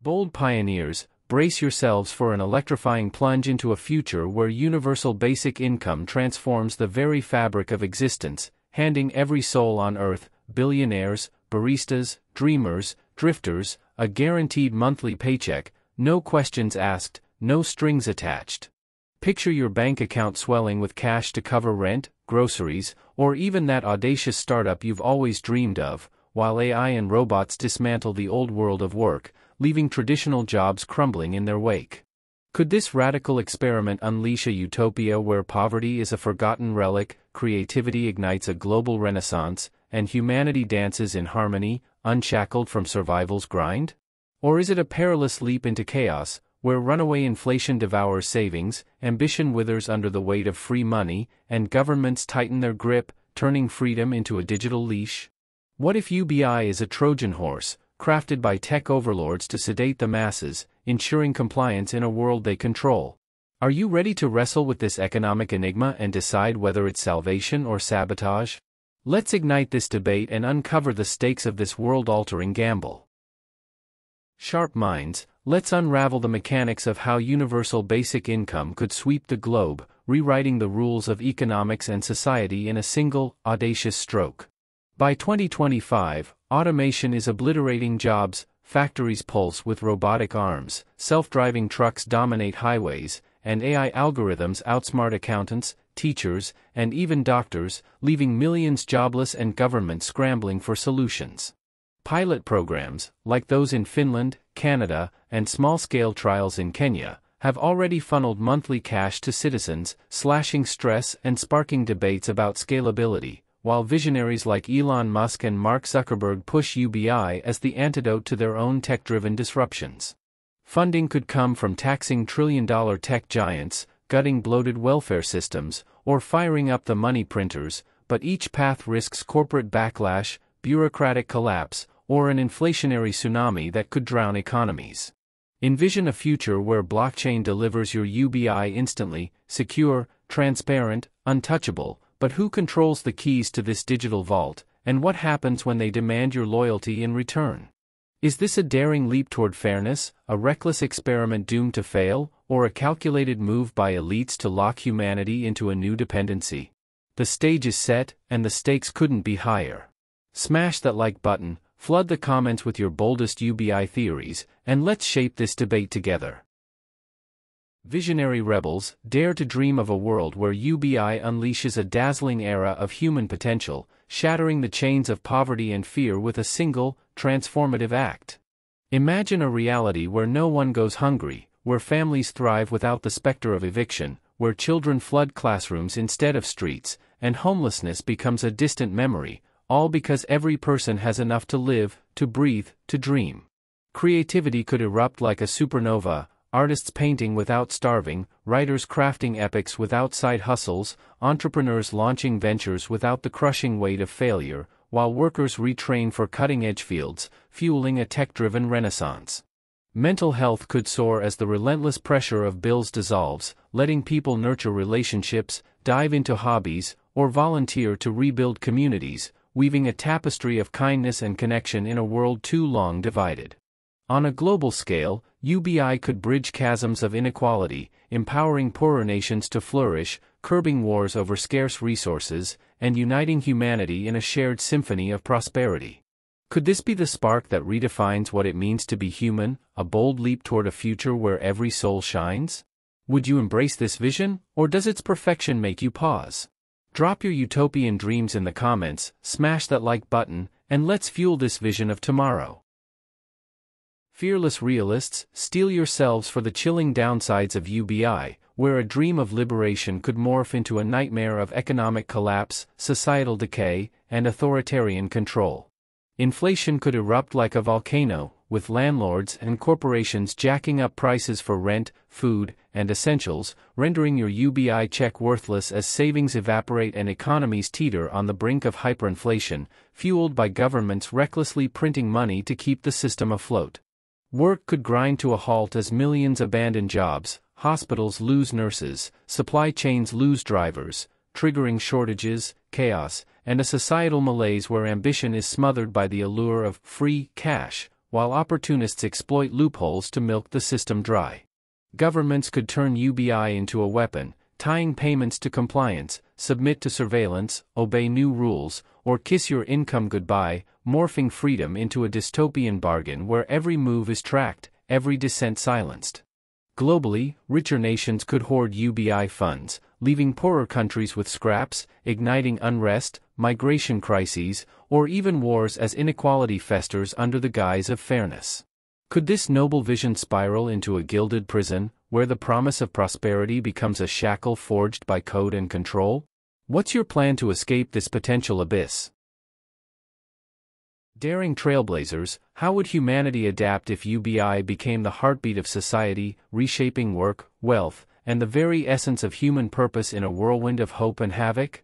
Bold pioneers, brace yourselves for an electrifying plunge into a future where universal basic income transforms the very fabric of existence, handing every soul on earth, billionaires, baristas, dreamers, drifters, a guaranteed monthly paycheck, no questions asked, no strings attached. Picture your bank account swelling with cash to cover rent, groceries, or even that audacious startup you've always dreamed of, while AI and robots dismantle the old world of work, leaving traditional jobs crumbling in their wake. Could this radical experiment unleash a utopia where poverty is a forgotten relic, creativity ignites a global renaissance, and humanity dances in harmony, unshackled from survival's grind? Or is it a perilous leap into chaos, where runaway inflation devours savings, ambition withers under the weight of free money, and governments tighten their grip, turning freedom into a digital leash? What if UBI is a Trojan horse, crafted by tech overlords to sedate the masses, ensuring compliance in a world they control? Are you ready to wrestle with this economic enigma and decide whether it's salvation or sabotage? Let's ignite this debate and uncover the stakes of this world-altering gamble. Sharp minds, let's unravel the mechanics of how universal basic income could sweep the globe, rewriting the rules of economics and society in a single, audacious stroke. By 2025, automation is obliterating jobs, factories pulse with robotic arms, self-driving trucks dominate highways, and AI algorithms outsmart accountants, teachers, and even doctors, leaving millions jobless and governments scrambling for solutions. Pilot programs, like those in Finland, Canada, and small-scale trials in Kenya, have already funneled monthly cash to citizens, slashing stress and sparking debates about scalability, while visionaries like Elon Musk and Mark Zuckerberg push UBI as the antidote to their own tech-driven disruptions. Funding could come from taxing trillion-dollar tech giants, gutting bloated welfare systems, or firing up the money printers, but each path risks corporate backlash, bureaucratic collapse, or an inflationary tsunami that could drown economies. Envision a future where blockchain delivers your UBI instantly, secure, transparent, untouchable, but who controls the keys to this digital vault, and what happens when they demand your loyalty in return? Is this a daring leap toward fairness, a reckless experiment doomed to fail, or a calculated move by elites to lock humanity into a new dependency? The stage is set, and the stakes couldn't be higher. Smash that like button, flood the comments with your boldest UBI theories, and let's shape this debate together. Visionary rebels, dare to dream of a world where UBI unleashes a dazzling era of human potential, shattering the chains of poverty and fear with a single, transformative act. Imagine a reality where no one goes hungry, where families thrive without the specter of eviction, where children flood classrooms instead of streets, and homelessness becomes a distant memory, all because every person has enough to live, to breathe, to dream. Creativity could erupt like a supernova, artists painting without starving, writers crafting epics without side hustles, entrepreneurs launching ventures without the crushing weight of failure, while workers retrain for cutting-edge fields, fueling a tech-driven renaissance. Mental health could soar as the relentless pressure of bills dissolves, letting people nurture relationships, dive into hobbies, or volunteer to rebuild communities, weaving a tapestry of kindness and connection in a world too long divided. On a global scale, UBI could bridge chasms of inequality, empowering poorer nations to flourish, curbing wars over scarce resources, and uniting humanity in a shared symphony of prosperity. Could this be the spark that redefines what it means to be human, a bold leap toward a future where every soul shines? Would you embrace this vision, or does its perfection make you pause? Drop your utopian dreams in the comments, smash that like button, and let's fuel this vision of tomorrow. Fearless realists, steel yourselves for the chilling downsides of UBI, where a dream of liberation could morph into a nightmare of economic collapse, societal decay, and authoritarian control. Inflation could erupt like a volcano, with landlords and corporations jacking up prices for rent, food, and essentials, rendering your UBI check worthless as savings evaporate and economies teeter on the brink of hyperinflation, fueled by governments recklessly printing money to keep the system afloat. Work could grind to a halt as millions abandon jobs, hospitals lose nurses, supply chains lose drivers, triggering shortages, chaos, and a societal malaise where ambition is smothered by the allure of free cash, while opportunists exploit loopholes to milk the system dry. Governments could turn UBI into a weapon, tying payments to compliance, submit to surveillance, obey new rules, or kiss your income goodbye, morphing freedom into a dystopian bargain where every move is tracked, every dissent silenced. Globally, richer nations could hoard UBI funds, leaving poorer countries with scraps, igniting unrest, migration crises, or even wars as inequality festers under the guise of fairness. Could this noble vision spiral into a gilded prison, where the promise of prosperity becomes a shackle forged by code and control? What's your plan to escape this potential abyss? Daring trailblazers, how would humanity adapt if UBI became the heartbeat of society, reshaping work, wealth, and the very essence of human purpose in a whirlwind of hope and havoc?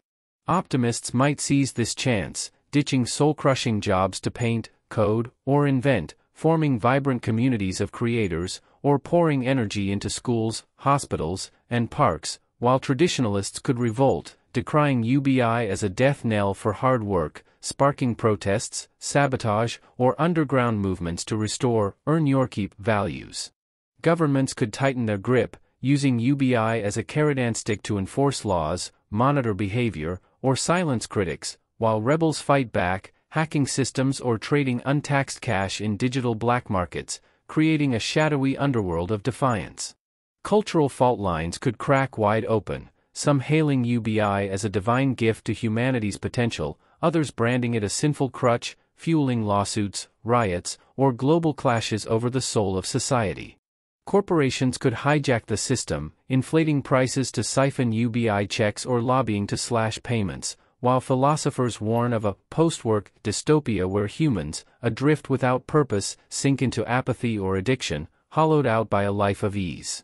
Optimists might seize this chance, ditching soul-crushing jobs to paint, code, or invent, forming vibrant communities of creators, or pouring energy into schools, hospitals, and parks, while traditionalists could revolt, decrying UBI as a death knell for hard work, sparking protests, sabotage, or underground movements to restore earn your keep values. Governments could tighten their grip, using UBI as a carrot-and stick to enforce laws, monitor behavior, or silence critics, while rebels fight back, hacking systems or trading untaxed cash in digital black markets, creating a shadowy underworld of defiance. Cultural fault lines could crack wide open, some hailing UBI as a divine gift to humanity's potential, others branding it a sinful crutch, fueling lawsuits, riots, or global clashes over the soul of society. Corporations could hijack the system, inflating prices to siphon UBI checks or lobbying to slash payments, while philosophers warn of a post-work dystopia where humans, adrift without purpose, sink into apathy or addiction, hollowed out by a life of ease.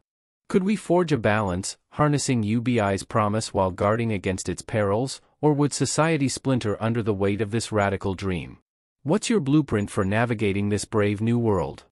Could we forge a balance, harnessing UBI's promise while guarding against its perils, or would society splinter under the weight of this radical dream? What's your blueprint for navigating this brave new world?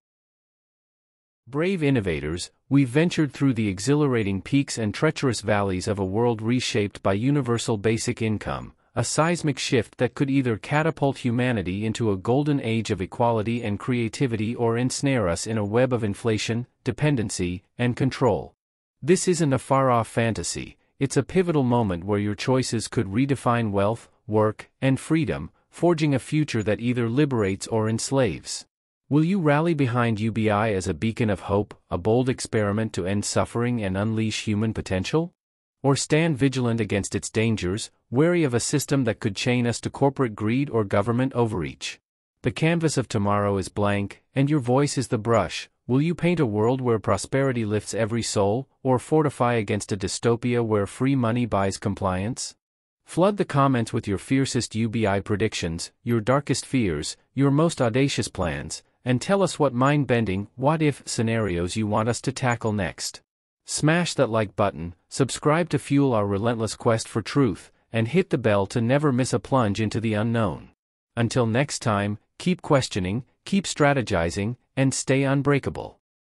Brave innovators, we've ventured through the exhilarating peaks and treacherous valleys of a world reshaped by universal basic income, a seismic shift that could either catapult humanity into a golden age of equality and creativity or ensnare us in a web of inflation, dependency, and control. This isn't a far-off fantasy, it's a pivotal moment where your choices could redefine wealth, work, and freedom, forging a future that either liberates or enslaves. Will you rally behind UBI as a beacon of hope, a bold experiment to end suffering and unleash human potential? Or stand vigilant against its dangers, wary of a system that could chain us to corporate greed or government overreach? The canvas of tomorrow is blank, and your voice is the brush. Will you paint a world where prosperity lifts every soul, or fortify against a dystopia where free money buys compliance? Flood the comments with your fiercest UBI predictions, your darkest fears, your most audacious plans, and tell us what mind-bending, what-if scenarios you want us to tackle next. Smash that like button, subscribe to fuel our relentless quest for truth, and hit the bell to never miss a plunge into the unknown. Until next time, keep questioning, keep strategizing, and stay unbreakable.